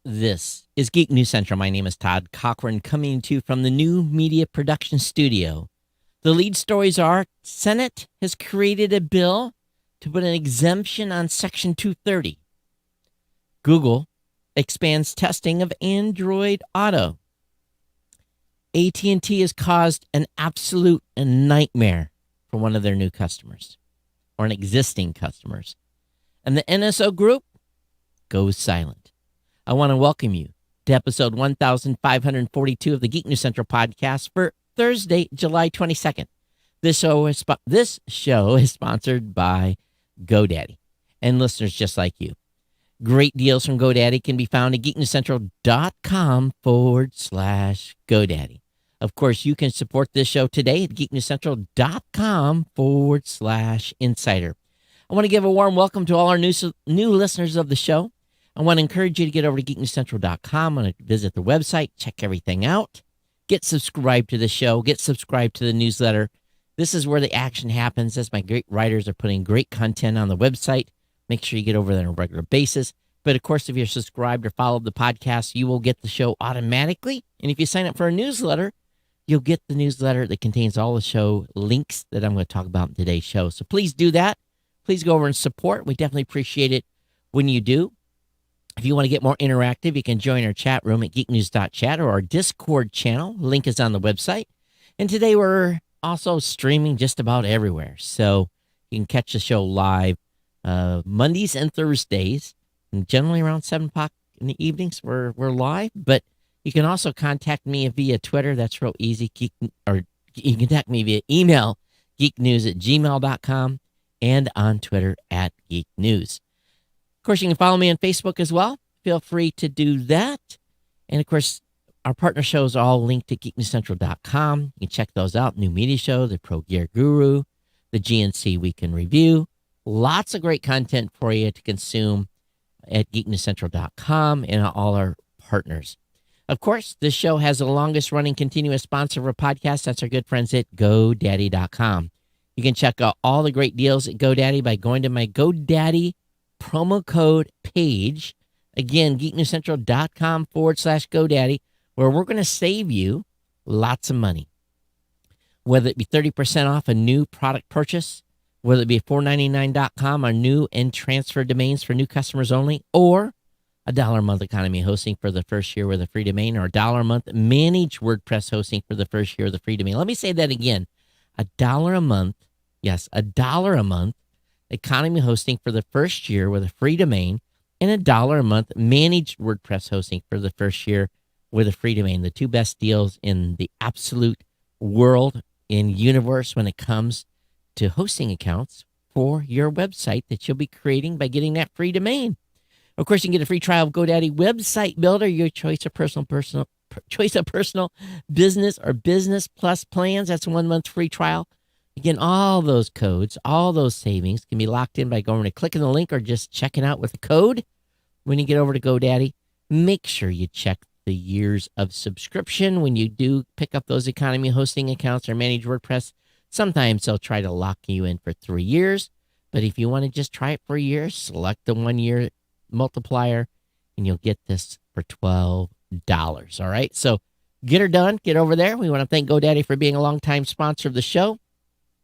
This is Geek News Central. My name is Todd Cochran, coming to you from the new media production studio. The lead stories are Senate has created a bill to put an exemption on Section 230. Google expands testing of Android Auto. AT&T has caused an absolute nightmare for one of their new customers, or an existing customers. And the NSO Group goes silent. I want to welcome you to episode 1542 of the Geek News Central podcast for Thursday, July 22nd. This show is sponsored by GoDaddy and listeners just like you. Great deals from GoDaddy can be found at geeknewscentral.com/GoDaddy. Of course, you can support this show today at geeknewscentral.com/insider. I want to give a warm welcome to all our new listeners of the show. I want to encourage you to get over to geeknewscentral.com and visit the website, check everything out, get subscribed to the show, get subscribed to the newsletter. This is where the action happens, as my great writers are putting great content on the website. Make sure you get over there on a regular basis. But of course, if you're subscribed or followed the podcast, you will get the show automatically. And if you sign up for a newsletter, you'll get the newsletter that contains all the show links that I'm going to talk about in today's show. So please do that. Please go over and support. We definitely appreciate it when you do. If you want to get more interactive, you can join our chat room at geeknews.chat or our Discord channel. Link is on the website. And today we're also streaming just about everywhere. So you can catch the show live Mondays and Thursdays, and generally around 7 o'clock in the evenings. We're live, but you can also contact me via Twitter. That's real easy. Or you can contact me via email, geeknews@gmail.com, and on Twitter at geeknews. Of course, you can follow me on Facebook as well. Feel free to do that. And of course, our partner shows are all linked to geeknewscentral.com. You can check those out. New Media Show, the Pro Gear Guru, the GNC Week in Review. Lots of great content for you to consume at geeknewscentral.com and all our partners. Of course, this show has the longest running continuous sponsor of a podcast. That's our good friends at GoDaddy.com. You can check out all the great deals at GoDaddy by going to my GoDaddy promo code page. Again, geeknewscentral.com/GoDaddy, where we're going to save you lots of money. Whether it be 30% off a new product purchase, whether it be $4.99.com, our new and transfer domains for new customers only, or $1 a month economy hosting for the first year with a free domain, or $1 a month managed WordPress hosting for the first year with a free domain. Let me say that again. $1 a month. Yes, $1 a month economy hosting for the first year with a free domain, and $1 a month managed WordPress hosting for the first year with a free domain. The two best deals in the absolute world in universe when it comes to hosting accounts for your website that you'll be creating by getting that free domain. Of course, you can get a free trial of GoDaddy Website Builder, your choice of personal business or business plus plans. That's a 1 month free trial. Again, all those codes, all those savings can be locked in by going to clicking the link or just checking out with the code. When you get over to GoDaddy, make sure you check the years of subscription. When you do pick up those economy hosting accounts or manage WordPress, sometimes they'll try to lock you in for 3 years. But if you want to just try it for a year, select the 1 year multiplier and you'll get this for $12. All right. So get her done. Get over there. We want to thank GoDaddy for being a longtime sponsor of the show.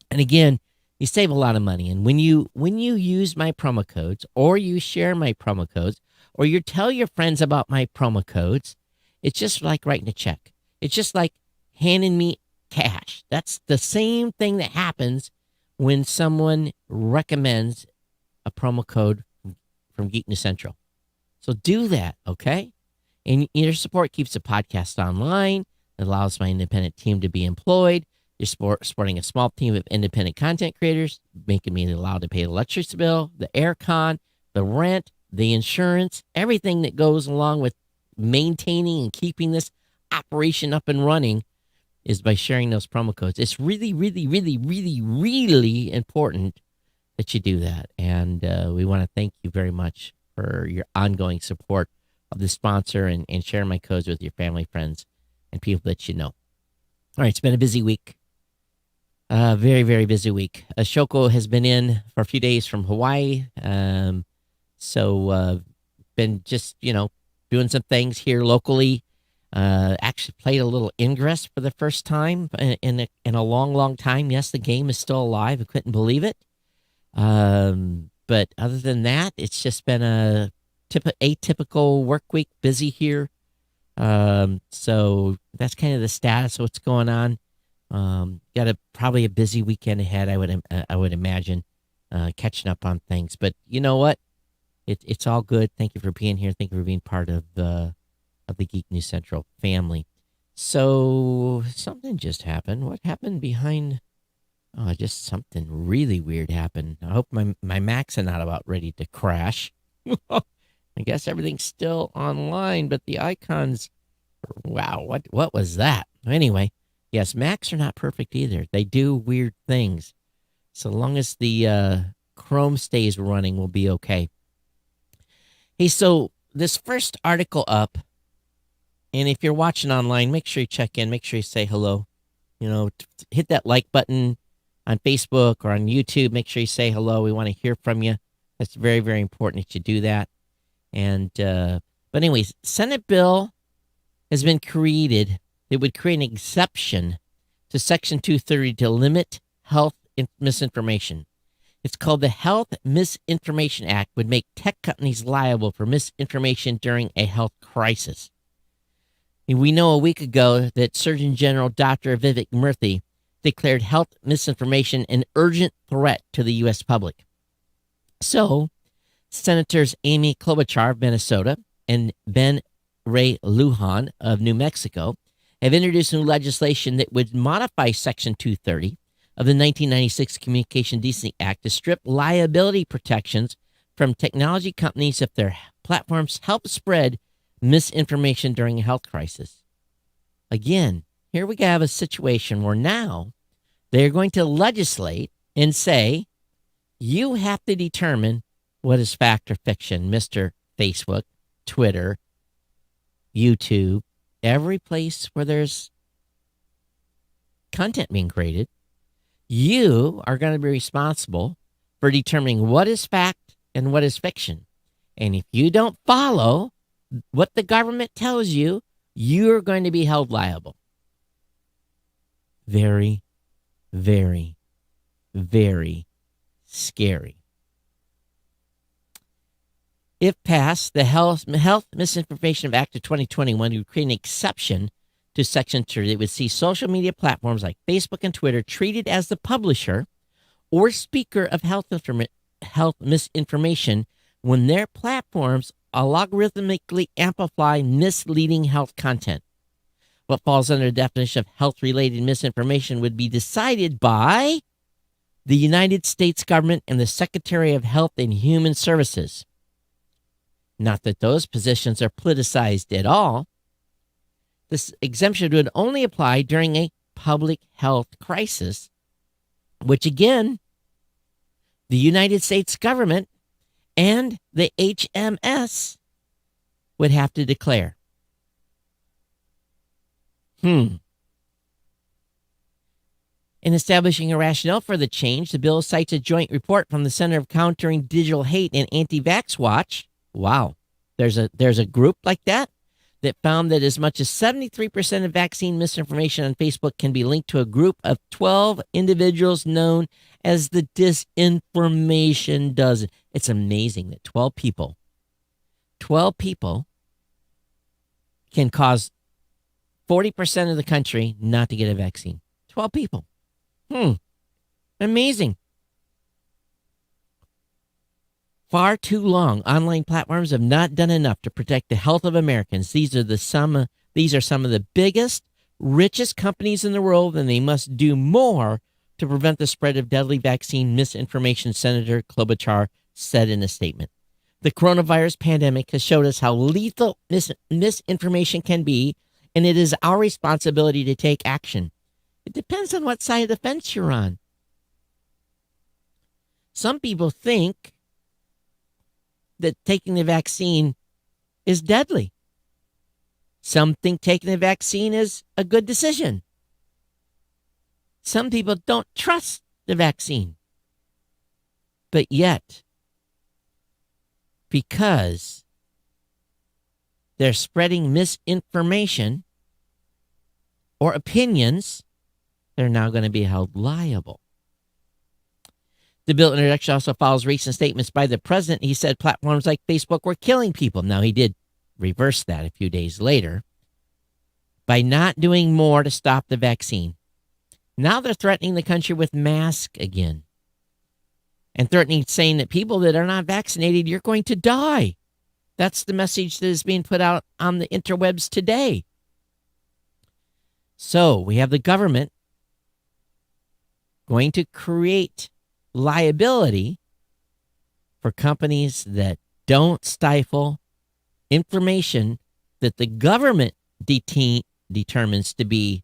And again, you save a lot of money. And when you use my promo codes, or you share my promo codes, or you tell your friends about my promo codes, it's just like writing a check. It's just like handing me cash. That's the same thing that happens when someone recommends a promo code from Geek News Central. So do that, okay? And your support keeps the podcast online. It allows my independent team to be employed. You're supporting a small team of independent content creators, making me allowed to pay the electricity bill, the aircon, the rent, the insurance, everything that goes along with maintaining and keeping this operation up and running is by sharing those promo codes. It's really, really, really, really, really important that you do that. And we want to thank you very much for your ongoing support of the sponsor and sharing my codes with your family, friends, and people that you know. All right, it's been a busy week. Very, very busy week. Shoko has been in for a few days from Hawaii. So been just, doing some things here locally. Actually played a little Ingress for the first time in a long, long time. Yes, the game is still alive. I couldn't believe it. But other than that, it's just been a atypical work week, busy here. So that's kind of the status of what's going on. Got probably a busy weekend ahead. I would imagine, catching up on things. But you know what? It's all good. Thank you for being here. Thank you for being part of the Geek News Central family. So something just happened. What happened behind? Oh, just something really weird happened. I hope my Macs are not about ready to crash. I guess everything's still online, but the icons. Wow, what was that? Anyway, yes, Macs are not perfect either. They do weird things. So long as the Chrome stays running, we'll be okay. Hey, so this first article up, and if you're watching online, make sure you check in. Make sure you say hello. You know, hit that like button on Facebook or on YouTube. Make sure you say hello. We want to hear from you. That's very, very important that you do that. And but anyways, Senate bill has been created. It would create an exception to Section 230 to limit health misinformation. It's called the Health Misinformation Act. Would make tech companies liable for misinformation during a health crisis. And we know a week ago that Surgeon General Dr. Vivek Murthy declared health misinformation an urgent threat to the U.S. public. So, Senators Amy Klobuchar of Minnesota and Ben Ray Lujan of New Mexico have introduced new legislation that would modify Section 230 of the 1996 Communication Decency Act to strip liability protections from technology companies if their platforms help spread misinformation during a health crisis. Again, here we have a situation where now they're going to legislate and say, you have to determine what is fact or fiction, Mr. Facebook, Twitter, YouTube, every place where there's content being created. You are going to be responsible for determining what is fact and what is fiction. And if you don't follow what the government tells you, you're going to be held liable. Very, very, very scary. If passed, the Health Misinformation Act of 2021 would create an exception to Section 2. It would see social media platforms like Facebook and Twitter treated as the publisher or speaker of health misinformation when their platforms algorithmically amplify misleading health content. What falls under the definition of health-related misinformation would be decided by the United States government and the Secretary of Health and Human Services. Not that those positions are politicized at all. This exemption would only apply during a public health crisis, which again, the United States government and the HMS would have to declare. In establishing a rationale for the change, the bill cites a joint report from the Center of Countering Digital Hate and Anti-Vax Watch. Wow, there's a group like that found that as much as 73% of vaccine misinformation on Facebook can be linked to a group of 12 individuals known as the Disinformation Dozen. It's amazing that 12 people can cause 40% of the country not to get a vaccine. 12 people. Amazing. Far too long, online platforms have not done enough to protect the health of Americans. These are some of the biggest, richest companies in the world, and they must do more to prevent the spread of deadly vaccine misinformation, Senator Klobuchar said in a statement. The coronavirus pandemic has showed us how lethal misinformation can be, and it is our responsibility to take action. It depends on what side of the fence you're on. Some people think that taking the vaccine is deadly. Some think taking the vaccine is a good decision. Some people don't trust the vaccine. But yet, because they're spreading misinformation or opinions, they're now going to be held liable. The bill introduction also follows recent statements by the president. He said platforms like Facebook were killing people. Now, he did reverse that a few days later by not doing more to stop the vaccine. Now they're threatening the country with masks again and saying that people that are not vaccinated, you're going to die. That's the message that is being put out on the interwebs today. So we have the government going to create liability for companies that don't stifle information that the government determines to be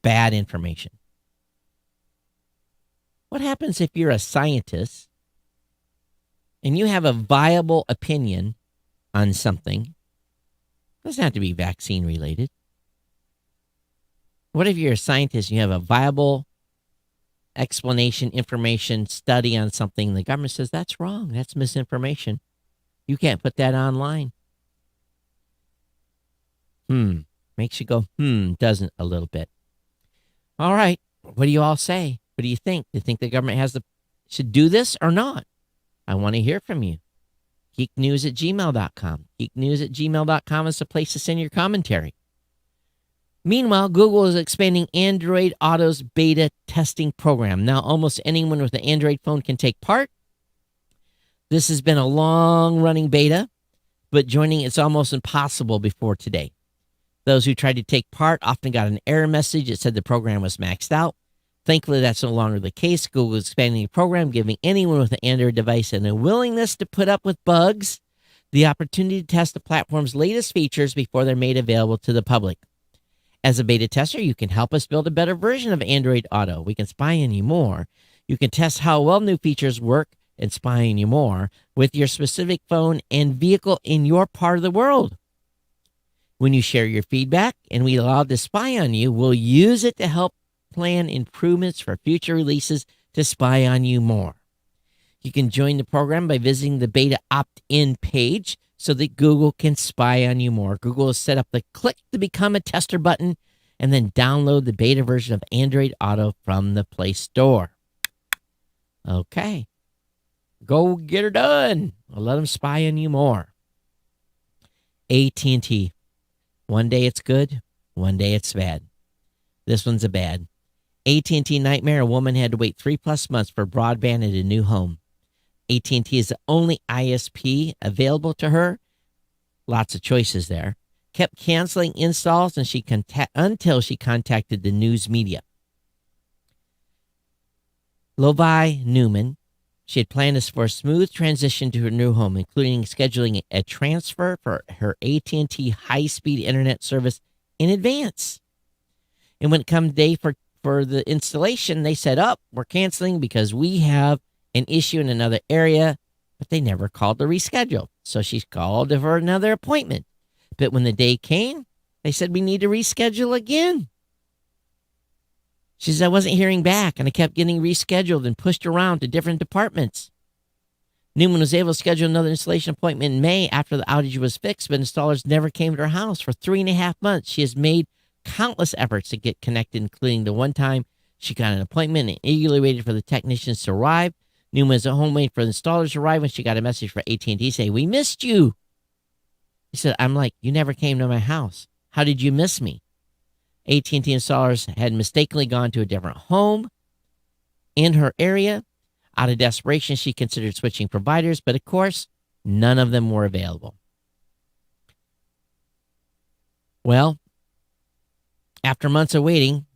bad information. What happens if you're a scientist and you have a viable opinion on something? It doesn't have to be vaccine related. What if you're a scientist and you have a viable explanation, information, study on something? The government says that's wrong. That's misinformation. You can't put that online. Makes you go, doesn't a little bit. All right. What do you all say? What do you think? Do you think the government should do this or not? I want to hear from you. geeknews@gmail.com. geeknews@gmail.com is the place to send your commentary. Meanwhile, Google is expanding Android Auto's beta testing program. Now, almost anyone with an Android phone can take part. This has been a long-running beta, but joining it's almost impossible before today. Those who tried to take part often got an error message that said the program was maxed out. Thankfully, that's no longer the case. Google is expanding the program, giving anyone with an Android device and a willingness to put up with bugs the opportunity to test the platform's latest features before they're made available to the public. As a beta tester, you can help us build a better version of Android Auto. We can spy on you more. You can test how well new features work and spy on you more with your specific phone and vehicle in your part of the world. When you share your feedback and we allow to spy on you, we'll use it to help plan improvements for future releases to spy on you more. You can join the program by visiting the beta opt-in page so that Google can spy on you more. Google has set up the click to become a tester button and then download the beta version of Android Auto from the Play Store. Okay. Go get her done. I'll let them spy on you more. AT&T. One day it's good, one day it's bad. This one's a bad. AT&T nightmare. A woman had to wait 3+ months for broadband at a new home. AT&T is the only ISP available to her. Lots of choices there. Kept canceling installs until she contacted the news media. Lovi Newman, she had planned this for a smooth transition to her new home, including scheduling a transfer for her AT&T high-speed internet service in advance. And when it come day for the installation, they said, we're canceling because we have an issue in another area, but they never called to reschedule. So she's called for another appointment. But when the day came, they said, we need to reschedule again. She says, I wasn't hearing back, and I kept getting rescheduled and pushed around to different departments. Newman was able to schedule another installation appointment in May after the outage was fixed, but installers never came to her house for 3.5 months. She has made countless efforts to get connected, including the one time she got an appointment and eagerly waited for the technicians to arrive. Newman was at home waiting for the installers to arrive when she got a message from AT&T saying, we missed you. He said, I'm like, you never came to my house. How did you miss me? AT&T installers had mistakenly gone to a different home in her area. Out of desperation, she considered switching providers, but of course, none of them were available. Well, after months of waiting,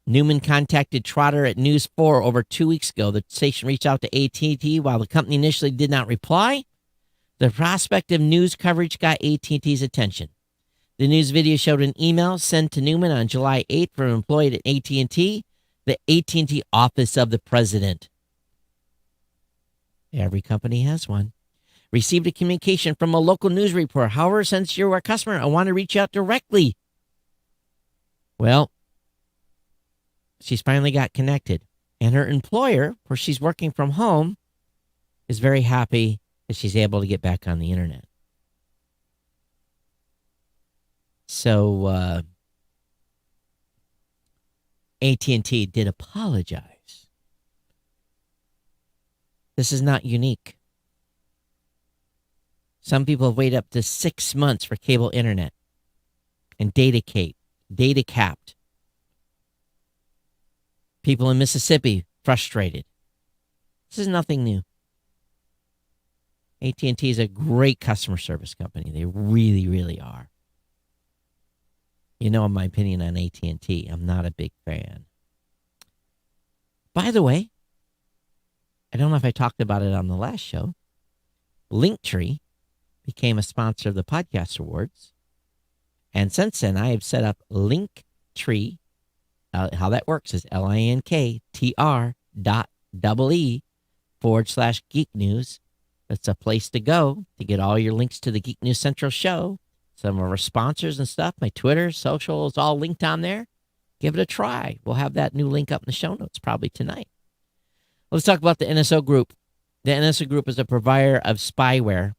Newman contacted Trotter at News 4 over 2 weeks ago. The station reached out to AT&T. While the company initially did not reply, the prospect of news coverage got AT&T's attention. The news video showed an email sent to Newman on July 8th from an employee at AT&T, the AT&T Office of the President. Every company has one. Received a communication from a local news reporter. However, since you're a customer, I want to reach out directly. Well, she's finally got connected. And her employer, where she's working from home, is very happy that she's able to get back on the internet. So AT&T did apologize. This is not unique. Some people have waited up to 6 months for cable internet and data capped. People in Mississippi frustrated. This is nothing new. AT&T is a great customer service company. They really, really are. You know my opinion on AT&T. I'm not a big fan. By the way, I don't know if I talked about it on the last show. Linktree became a sponsor of the Podcast Awards. And since then, I have set up Linktree. How that works is linktr.ee/Geek News. That's a place to go to get all your links to the Geek News Central show. Some of our sponsors and stuff, my Twitter, social is all linked on there. Give it a try. We'll have that new link up in the show notes probably tonight. Let's talk about the NSO Group. The NSO Group is a provider of spyware.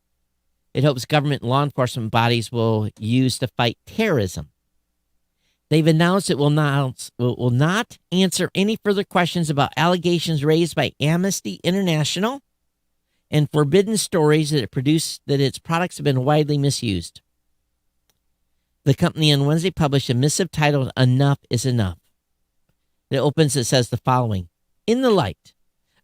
It hopes government and law enforcement bodies will use to fight terrorism. They've announced it will not answer any further questions about allegations raised by Amnesty International and forbidden stories that it produced that its products have been widely misused. The company on Wednesday published a missive titled Enough is Enough. It opens, it says the following. In the light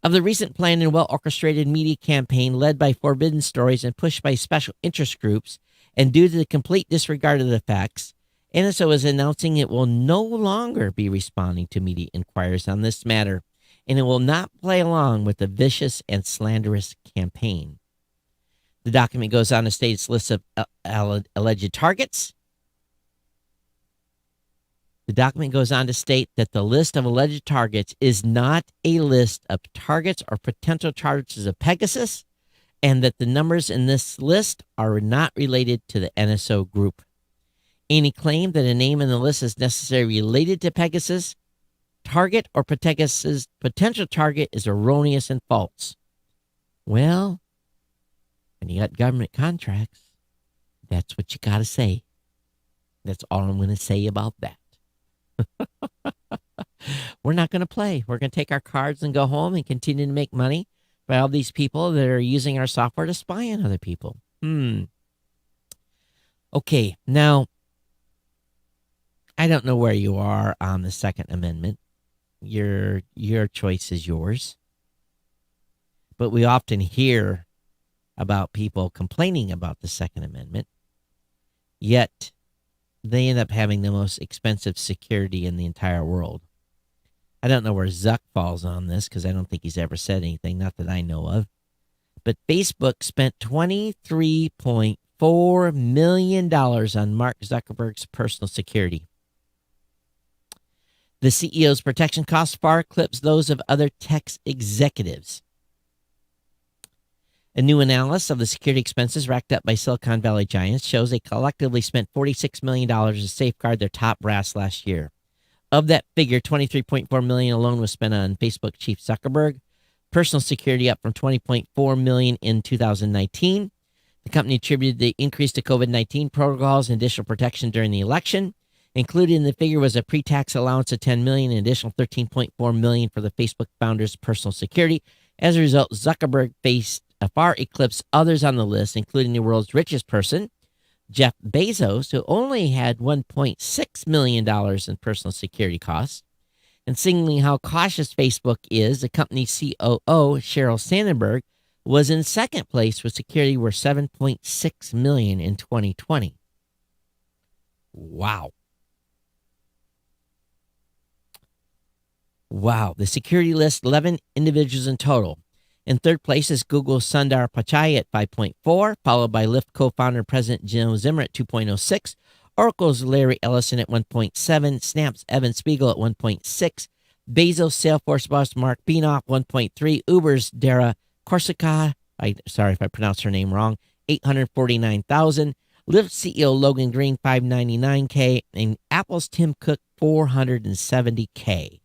of the recent planned and well-orchestrated media campaign led by forbidden stories and pushed by special interest groups, and due to the complete disregard of the facts, NSO is announcing it will no longer be responding to media inquiries on this matter, and it will not play along with the vicious and slanderous campaign. The document goes on to state its list of alleged targets. The document goes on to state that the list of alleged targets is not a list of targets or potential charges of Pegasus, and that the numbers in this list are not related to the NSO Group. Any claim that a name in the list is necessarily related to Pegasus, target, or Pegasus' potential target is erroneous and false. Well, when you got government contracts, that's what you got to say. That's all I'm going to say about that. We're not going to play. We're going to take our cards and go home and continue to make money by all these people that are using our software to spy on other people. Okay, now, I don't know where you are on the Second Amendment. Your choice is yours. But we often hear about people complaining about the Second Amendment, yet they end up having the most expensive security in the entire world. I don't know where Zuck falls on this because I don't think he's ever said anything, not that I know of. But Facebook spent $23.4 million on Mark Zuckerberg's personal security. The CEO's protection costs far eclipse those of other tech executives. A new analysis of the security expenses racked up by Silicon Valley giants shows they collectively spent $46 million to safeguard their top brass last year. Of that figure, $23.4 million alone was spent on Facebook chief Zuckerberg. Personal security up from $20.4 million in 2019. The company attributed the increase to COVID-19 protocols and additional protection during the election. Included in the figure was a pre-tax allowance of $10 million and additional $13.4 million for the Facebook founder's personal security. As a result, Zuckerberg faced a far eclipse others on the list, including the world's richest person, Jeff Bezos, who only had $1.6 million in personal security costs. And signaling how cautious Facebook is, the company's COO, Sheryl Sandberg, was in second place with security worth $7.6 million in 2020. Wow. The security lists 11 individuals in total. In third place is Google's Sundar Pichai at 5.4, followed by Lyft co-founder and president Jim Zimmer at 2.06, Oracle's Larry Ellison at 1.7, Snap's Evan Spiegel at 1.6, Bezos Salesforce boss Mark Benoff 1.3, Uber's Dara Corsica, sorry if I pronounced her name wrong, 849,000, Lyft CEO Logan Green 599K, and Apple's Tim Cook 470K.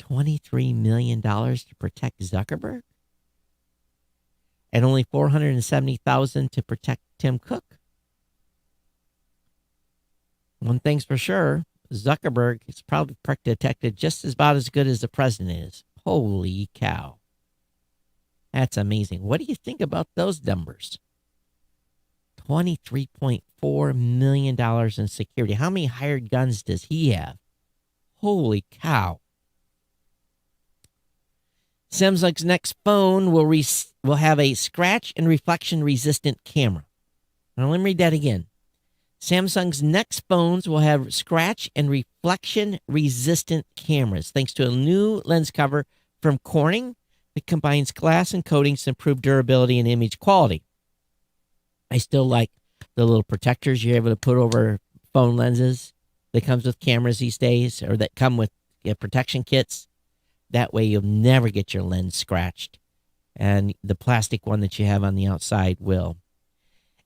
$23 million to protect Zuckerberg? And only $470,000 to protect Tim Cook? One thing's for sure, Zuckerberg is probably detected just about as good as the president is. Holy cow. That's amazing. What do you think about those numbers? $23.4 million in security. How many hired guns does he have? Holy cow. Samsung's next phone will have a scratch and reflection resistant camera. Now, let me read that again. Samsung's next phones will have scratch and reflection resistant cameras thanks to a new lens cover from Corning that combines glass and coatings to improve durability and image quality. I still like the little protectors you're able to put over phone lenses that comes with cameras these days, or that come with protection kits. That way you'll never get your lens scratched. And the plastic one that you have on the outside will.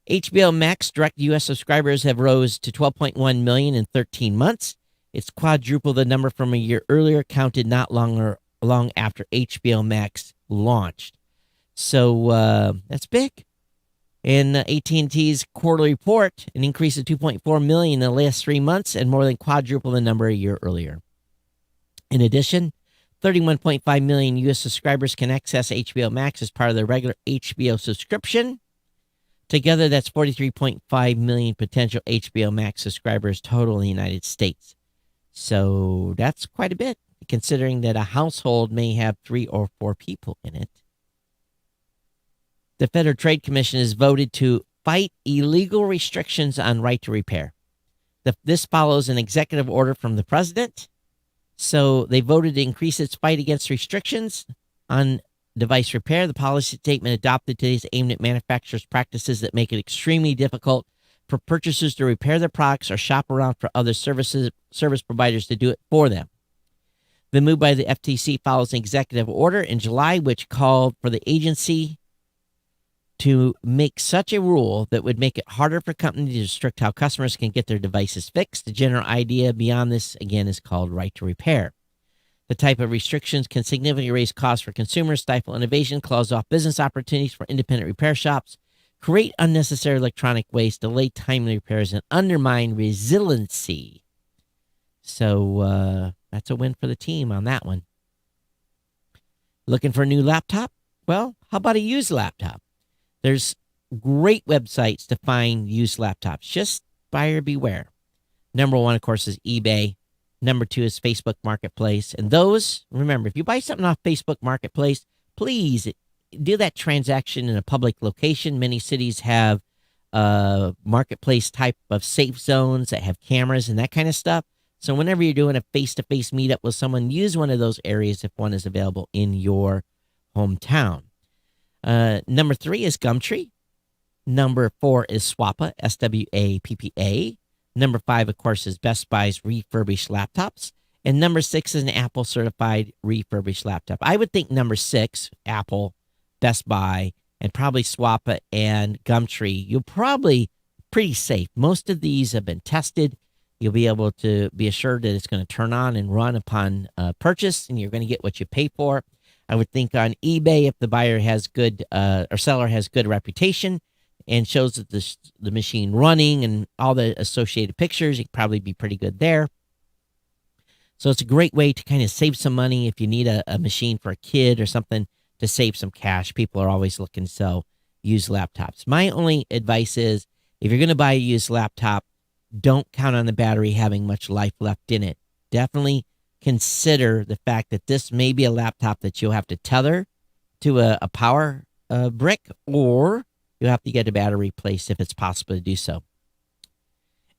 HBO Max direct U.S. subscribers have rose to 12.1 million in 13 months. It's quadruple the number from a year earlier, counted not long after HBO Max launched. So that's big. In AT&T's quarterly report, an increase of 2.4 million in the last 3 months and more than quadruple the number a year earlier. In addition, 31.5 million U.S. subscribers can access HBO Max as part of their regular HBO subscription. Together, that's 43.5 million potential HBO Max subscribers total in the United States. So that's quite a bit, considering that a household may have 3 or 4 people in it. The Federal Trade Commission has voted to fight illegal restrictions on right to repair. This follows an executive order from the president. So they voted to increase its fight against restrictions on device repair. The policy statement adopted today is aimed at manufacturers' practices that make it extremely difficult for purchasers to repair their products or shop around for other service providers to do it for them. The move by the FTC follows an executive order in July, which called for the agency to make such a rule that would make it harder for companies to restrict how customers can get their devices fixed. The general idea beyond this, again, is called right to repair. The type of restrictions can significantly raise costs for consumers, stifle innovation, close off business opportunities for independent repair shops, create unnecessary electronic waste, delay timely repairs, and undermine resiliency. So that's a win for the team on that one. Looking for a new laptop? Well, how about a used laptop? There's great websites to find used laptops. Just buyer beware. Number 1, of course, is eBay. Number 2 is Facebook Marketplace. And those, remember, if you buy something off Facebook Marketplace, please do that transaction in a public location. Many cities have marketplace type of safe zones that have cameras and that kind of stuff. So whenever you're doing a face-to-face meetup with someone, use one of those areas if one is available in your hometown. Number 3 is Gumtree. Number 4 is Swappa, SWAPPA. Number 5, of course, is Best Buy's refurbished laptops. And number 6 is an Apple certified refurbished laptop. I would think number 6, Apple, Best Buy, and probably Swappa and Gumtree, you'll probably pretty safe. Most of these have been tested. You'll be able to be assured that it's going to turn on and run upon purchase, and you're going to get what you pay for. I would think on eBay, if the buyer has good or seller has good reputation and shows that the machine running and all the associated pictures, you could probably be pretty good there. So it's a great way to kind of save some money if you need a machine for a kid or something to save some cash. People are always looking to sell used laptops. My only advice is if you're going to buy a used laptop, don't count on the battery having much life left in it. Definitely consider the fact that this may be a laptop that you'll have to tether to a power brick, or you'll have to get a battery replaced if it's possible to do so.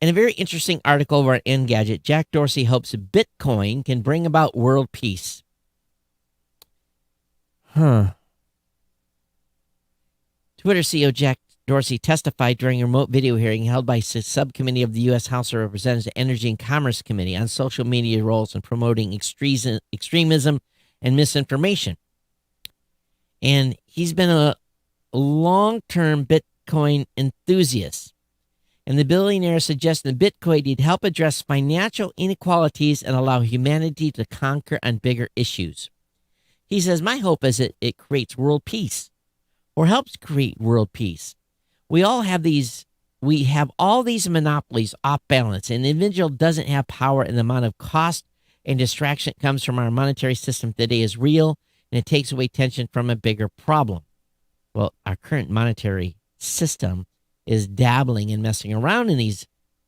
In a very interesting article over at Engadget, Jack Dorsey hopes Bitcoin can bring about world peace. Twitter CEO Jack Dorsey testified during a remote video hearing held by a subcommittee of the U.S. House of Representatives Energy and Commerce Committee on social media roles in promoting extremism and misinformation. And he's been a long-term Bitcoin enthusiast. And the billionaire suggested that Bitcoin would help address financial inequalities and allow humanity to conquer on bigger issues. He says, my hope is that it creates world peace or helps create world peace. We all have these we have all these monopolies off balance, and the individual doesn't have power, and the amount of cost and distraction that comes from our monetary system today is real, and it takes away attention from a bigger problem. Well, our current monetary system is dabbling and messing around in these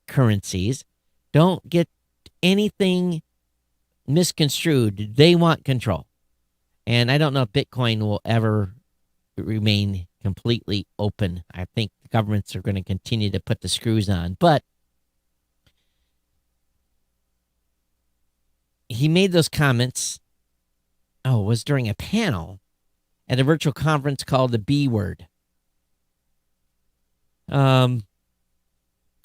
currencies. Don't get anything misconstrued. They want control. And I don't know if Bitcoin will ever remain completely open. I think the governments are going to continue to put the screws on. But he made those comments, it was during a panel at a virtual conference called the B Word. Elon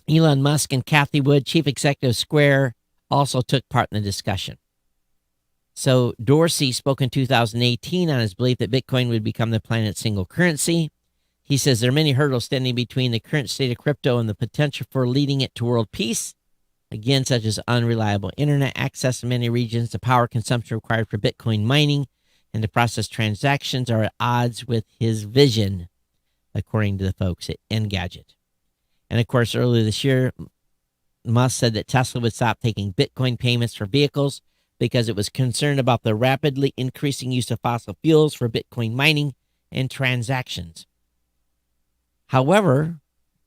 Musk and Cathie Wood, chief executive of Square, also took part in the discussion. So Dorsey spoke in 2018 on his belief that Bitcoin would become the planet's single currency. He says there are many hurdles standing between the current state of crypto and the potential for leading it to world peace. Again, such as unreliable internet access in many regions, the power consumption required for Bitcoin mining, and to process transactions are at odds with his vision, according to the folks at Engadget. And of course, earlier this year, Musk said that Tesla would stop taking Bitcoin payments for vehicles because it was concerned about the rapidly increasing use of fossil fuels for Bitcoin mining and transactions. However,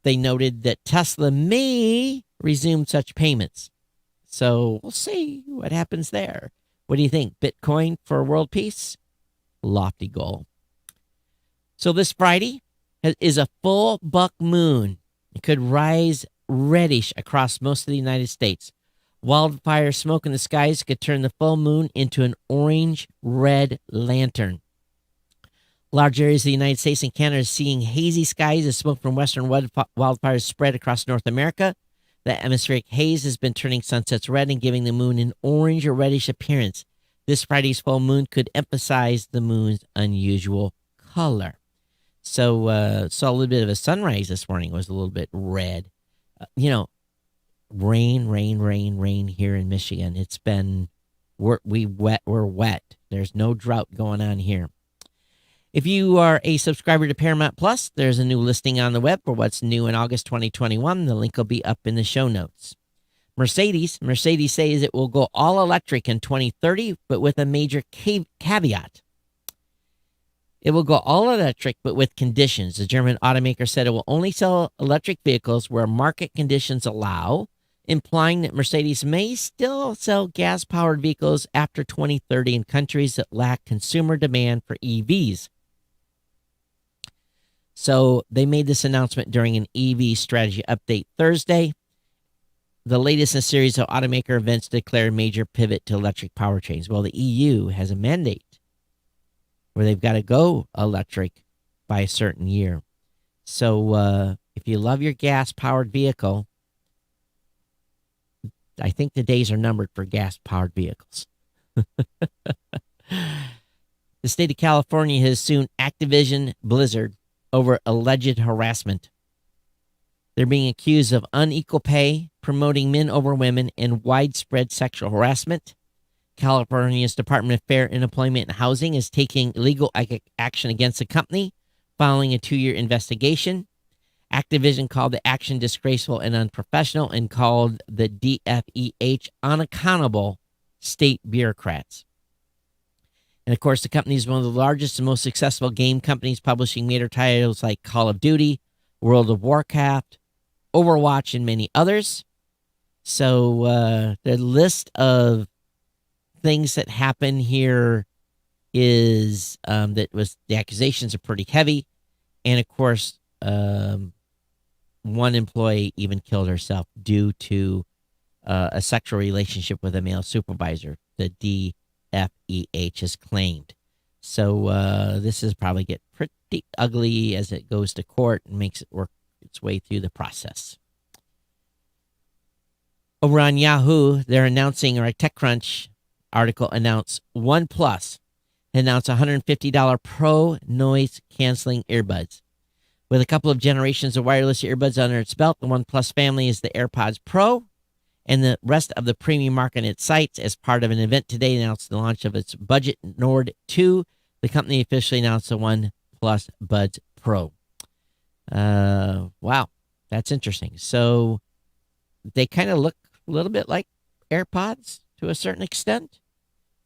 they noted that Tesla may resume such payments. So we'll see what happens there. What do you think? Bitcoin for world peace? Lofty goal. So this Friday is a full buck moon. It could rise reddish across most of the United States. Wildfire smoke in the skies could turn the full moon into an orange-red lantern. Large areas of the United States and Canada are seeing hazy skies as smoke from western wildfires spread across North America. The atmospheric haze has been turning sunsets red and giving the moon an orange or reddish appearance. This Friday's full moon could emphasize the moon's unusual color. So saw a little bit of a sunrise this morning. It was a little bit red. Rain here in Michigan. It's been, we're wet. There's no drought going on here. If you are a subscriber to Paramount Plus, there's a new listing on the web for what's new in August 2021. The link will be up in the show notes. Mercedes says it will go all electric in 2030, but with a major caveat. It will go all electric, but with conditions. The German automaker said it will only sell electric vehicles where market conditions allow, implying that Mercedes may still sell gas-powered vehicles after 2030 in countries that lack consumer demand for EVs. So they made this announcement during an EV strategy update Thursday, the latest in a series of automaker events to declare a major pivot to electric powertrains. Well, the EU has a mandate where they've got to go electric by a certain year. So if you love your gas-powered vehicle, I think the days are numbered for gas-powered vehicles. The state of California has sued Activision Blizzard over alleged harassment. They're being accused of unequal pay, promoting men over women, and widespread sexual harassment. California's Department of Fair Employment and Housing is taking legal action against the company following a 2-year investigation. Activision called the action disgraceful and unprofessional and called the DFEH unaccountable state bureaucrats. And of course, the company is one of the largest and most successful game companies, publishing major titles like Call of Duty, World of Warcraft, Overwatch, and many others. So the list of things that happen here is the accusations are pretty heavy. And of course, one employee even killed herself due to a sexual relationship with a male supervisor, the DFEH has claimed. So this is probably get pretty ugly as it goes to court and makes it work its way through the process. Over on Yahoo, they're announcing, or a TechCrunch article announced, OnePlus announced $150 Pro noise canceling earbuds. With a couple of generations of wireless earbuds under its belt, the OnePlus family is the AirPods Pro, and the rest of the premium market on its sites. As part of an event today, announced the launch of its budget Nord 2. The company officially announced the OnePlus Buds Pro. Wow. That's interesting. So they kind of look a little bit like AirPods to a certain extent.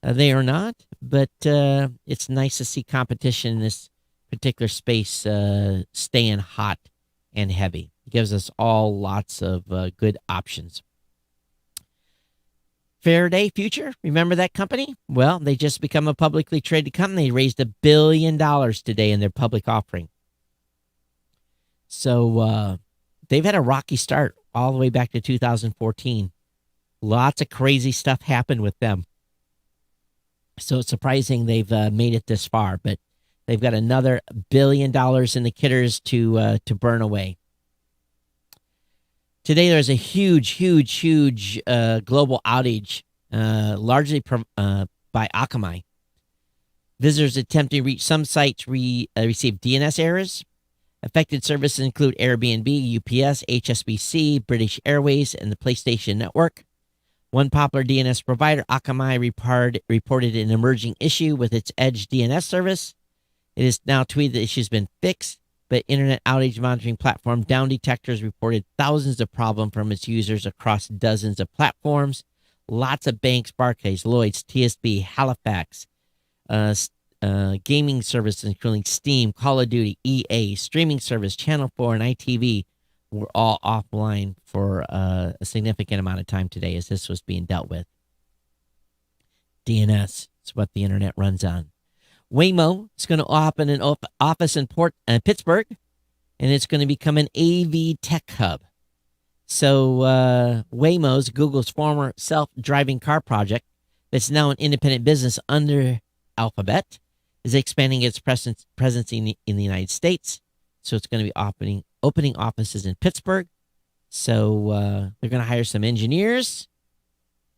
They are not, but it's nice to see competition in this particular space staying hot and heavy. It gives us all lots of good options. Faraday Future, remember that company? Well, they just become a publicly traded company. They raised $1 billion today in their public offering. So they've had a rocky start all the way back to 2014. Lots of crazy stuff happened with them. So it's surprising they've made it this far, but they've got another $1 billion in the kitters to burn away. Today, there's a huge global outage, largely by Akamai. Visitors attempting to reach some sites receive DNS errors. Affected services include Airbnb, UPS, HSBC, British Airways, and the PlayStation Network. One popular DNS provider, Akamai, reported an emerging issue with its Edge DNS service. It is now tweeted the issue has been fixed, but Internet outage monitoring platform Down Detectors reported thousands of problems from its users across dozens of platforms. Lots of banks, Barclays, Lloyds, TSB, Halifax, gaming services including Steam, Call of Duty, EA, streaming service, Channel 4, and ITV were all offline for a significant amount of time today as this was being dealt with. DNS is what the internet runs on. Waymo is going to open an office in Pittsburgh, and it's going to become an AV tech hub. So Waymo's Google's former self-driving car project that's now an independent business under Alphabet is expanding its presence in the United States. So it's going to be opening offices in Pittsburgh. So they're going to hire some engineers,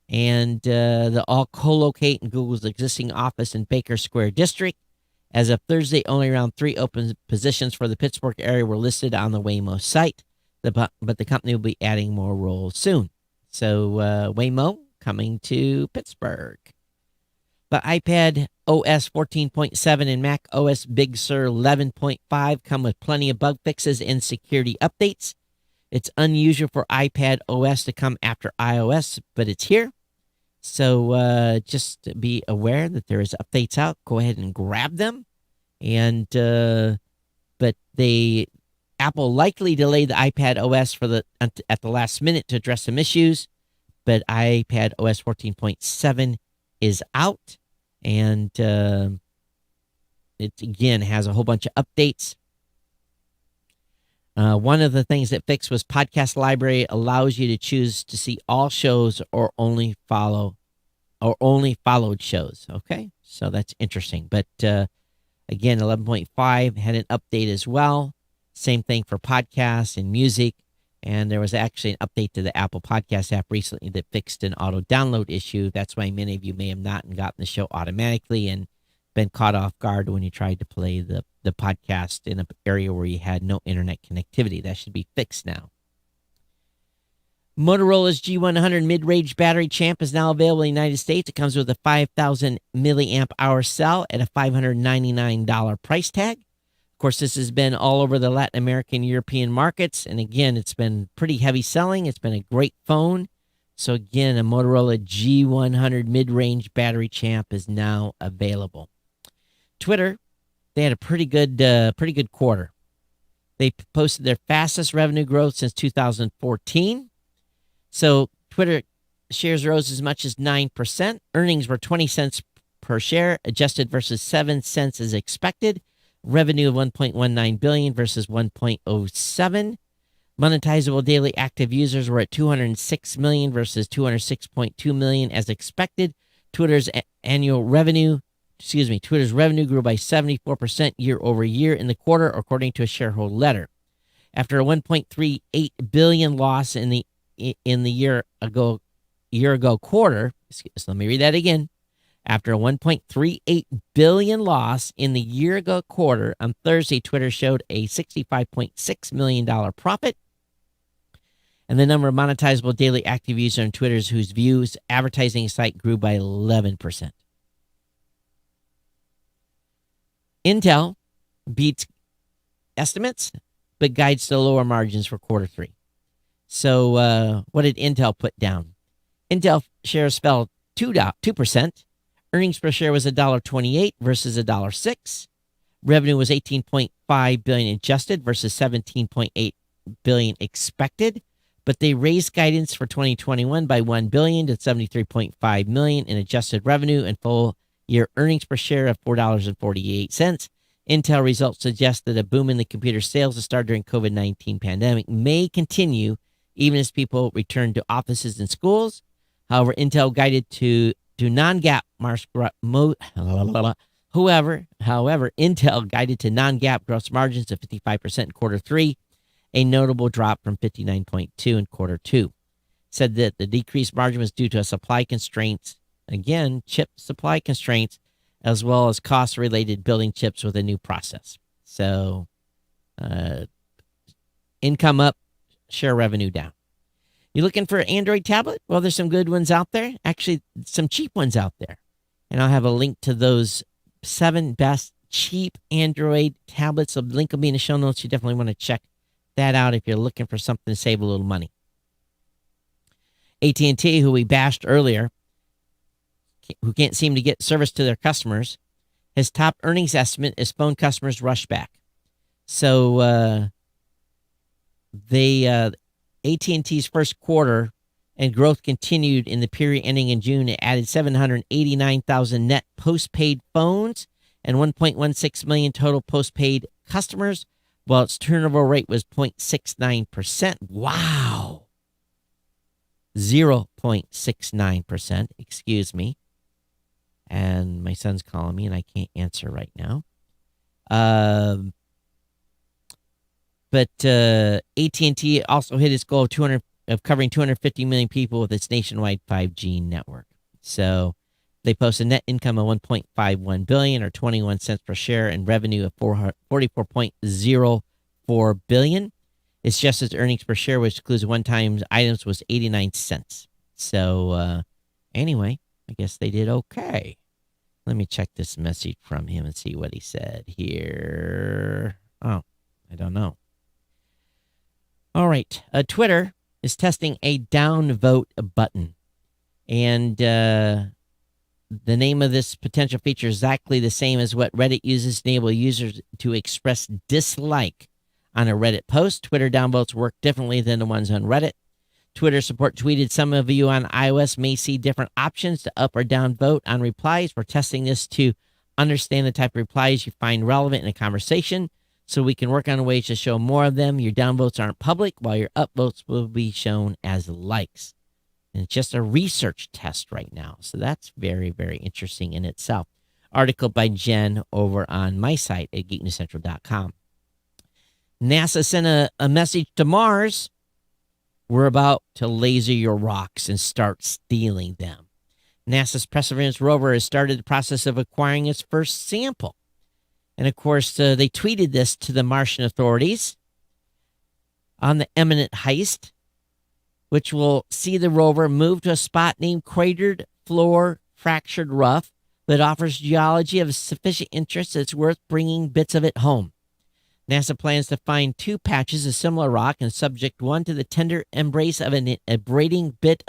and they'll all co-locate in Google's existing office in Baker Square District. As of Thursday, only around 3 open positions for the Pittsburgh area were listed on the Waymo site, but the company will be adding more roles soon. So Waymo coming to Pittsburgh. The iPad OS 14.7 and Mac OS Big Sur 11.5 come with plenty of bug fixes and security updates. It's unusual for iPad OS to come after iOS, but it's here. So just be aware that there is updates out. Go ahead and grab them. And but Apple likely delayed the iPad OS at the last minute to address some issues. But iPad OS 14.7 is out, and it again has a whole bunch of updates. One of the things that fixed was Podcast Library allows you to choose to see all shows or only followed shows. Okay, so that's interesting. But again, 11.5 had an update as well. Same thing for podcasts and music. And there was actually an update to the Apple Podcast app recently that fixed an auto download issue. That's why many of you may have not gotten the show automatically and been caught off guard when you tried to play the podcast in an area where you had no internet connectivity. That should be fixed now. Motorola's G100 mid-range battery champ is now available in the United States. It comes with a 5,000 milliamp hour cell at a $599 price tag. Of course, this has been all over the Latin American, European markets. And again, it's been pretty heavy selling. It's been a great phone. So again, a Motorola G100 mid-range battery champ is now available. Twitter, they had a pretty good quarter. They posted their fastest revenue growth since 2014. So Twitter shares rose as much as 9%. Earnings were 20 cents per share, adjusted versus 7 cents as expected. Revenue of $1.19 billion versus $1.07. Monetizable daily active users were at 206 million versus 206.2 million as expected. Twitter's revenue grew by 74% year over year in the quarter, according to a shareholder letter. After a 1.38 billion loss in the year ago quarter, let me read that again. After a 1.38 billion loss in the year ago quarter, on Thursday, Twitter showed a $65.6 million profit. And the number of monetizable daily active users on Twitter's whose views advertising site grew by 11%. Intel beats estimates, but guides to lower margins for quarter three. So what did Intel put down? Intel shares fell 2%. Earnings per share was $1.28 versus $1.06. Revenue was $18.5 billion adjusted versus $17.8 billion expected, but they raised guidance for 2021 by $1 billion to $73.5 million in adjusted revenue and full year earnings per share of $4.48. Intel results suggest that a boom in the computer sales that started during COVID-19 pandemic may continue even as people return to offices and schools. However, Intel guided to non-GAAP Intel guided to non-GAAP gross margins of 55% in quarter three, a notable drop from 59.2 in quarter two. Said that the decreased margin was due to supply constraints, again, chip supply constraints, as well as costs related building chips with a new process. So, income up, share revenue down. You looking for an Android tablet? Well, there's some good ones out there. Actually, some cheap ones out there. And I'll have a link to those 7 best cheap Android tablets. The link will be in the show notes. You definitely want to check that out if you're looking for something to save a little money. AT&T, who we bashed earlier, who can't seem to get service to their customers, his top earnings estimate is phone customers rush back. So AT&T's first quarter and growth continued in the period ending in June. It added 789,000 net postpaid phones and 1.16 million total postpaid customers, while its turnover rate was 0.69%. Wow. 0.69%, excuse me. And my son's calling me, and I can't answer right now. But AT&T also hit its goal of covering 250 million people with its nationwide 5G network. So they posted net income of $1.51 billion or 21 cents per share and revenue of $44.04 billion. It's just as earnings per share, which includes one-time items, was 89 cents. So anyway, I guess they did okay. Let me check this message from him and see what he said here. Oh, I don't know. All right. Twitter is testing a downvote button. And the name of this potential feature is exactly the same as what Reddit uses to enable users to express dislike on a Reddit post. Twitter downvotes work differently than the ones on Reddit. Twitter support tweeted some of you on iOS may see different options to up or down vote on replies. We're testing this to understand the type of replies you find relevant in a conversation so we can work on ways to show more of them. Your downvotes aren't public, while your upvotes will be shown as likes. And it's just a research test right now. So that's very, very interesting in itself. Article by Jen over on my site at geeknewscentral.com. NASA sent a message to Mars. We're about to laser your rocks and start stealing them. NASA's Perseverance rover has started the process of acquiring its first sample. And, of course, they tweeted this to the Martian authorities on the imminent heist, which will see the rover move to a spot named Cratered Floor Fractured Rough that offers geology of sufficient interest that it's worth bringing bits of it home. NASA plans to find 2 patches of similar rock and subject one to the tender embrace of a braiding bit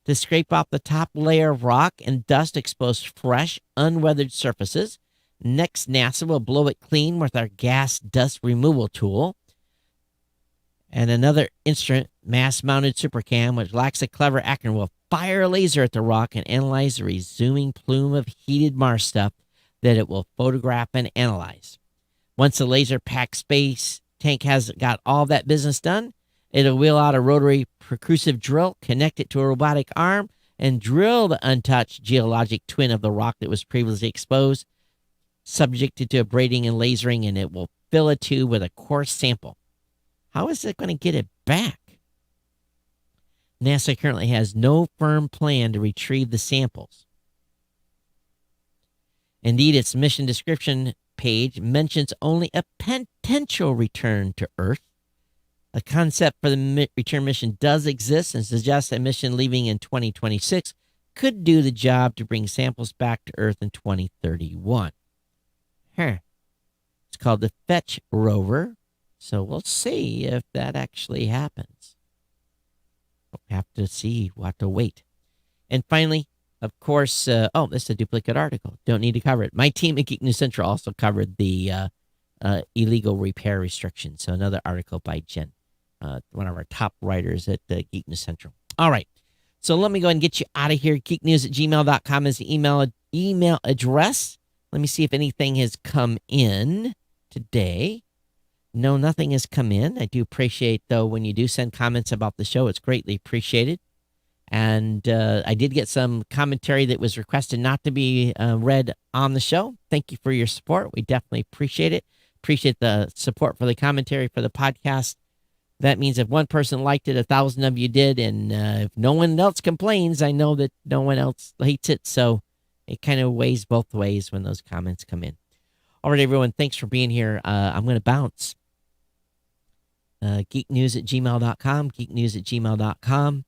to scrape off the top layer of rock and dust exposed fresh, unweathered surfaces. Next, NASA will blow it clean with our gas dust removal tool. And another instrument, mass-mounted supercam, which lacks a clever acronym, will fire a laser at the rock and analyze the resuming plume of heated Mars stuff that it will photograph and analyze. Once the laser-packed space tank has got all that business done, it'll wheel out a rotary percussive drill, connect it to a robotic arm, and drill the untouched geologic twin of the rock that was previously exposed, subjected to a braiding and lasering, and it will fill a tube with a coarse sample. How is it going to get it back? NASA currently has no firm plan to retrieve the samples. Indeed, its mission description page mentions only a potential return to Earth. A concept for the return mission does exist and suggests a mission leaving in 2026 could do the job to bring samples back to Earth in 2031. It's called the Fetch Rover. So we'll see if that actually happens. We have to see. We'll have to wait. And finally, of course, this is a duplicate article. Don't need to cover it. My team at Geek News Central also covered the illegal repair restrictions. So another article by Jen, one of our top writers at Geek News Central. All right. So let me go ahead and get you out of here. geeknews@gmail.com is the email address. Let me see if anything has come in today. No, nothing has come in. I do appreciate, though, when you do send comments about the show. It's greatly appreciated. And I did get some commentary that was requested not to be read on the show. Thank you for your support. We definitely appreciate it. Appreciate the support for the commentary for the podcast. That means if one person liked it, 1,000 of you did. And if no one else complains, I know that no one else hates it. So it kind of weighs both ways when those comments come in. All right, everyone. Thanks for being here. I'm going to bounce. Geeknews@gmail.com. Geeknews@gmail.com.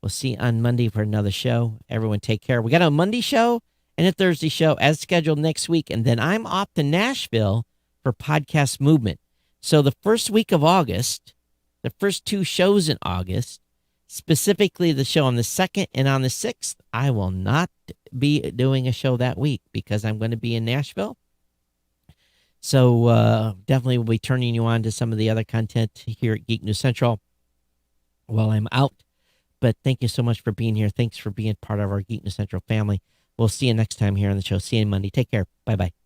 We'll see you on Monday for another show. Everyone take care. We got a Monday show and a Thursday show as scheduled next week. And then I'm off to Nashville for Podcast Movement. So the first week of August, the first 2 shows in August, specifically the show on the 2nd and on the 6th, I will not be doing a show that week because I'm going to be in Nashville. So definitely we'll be turning you on to some of the other content here at Geek News Central while I'm out. But thank you so much for being here. Thanks for being part of our Geek News Central family. We'll see you next time here on the show. See you on Monday. Take care. Bye-bye.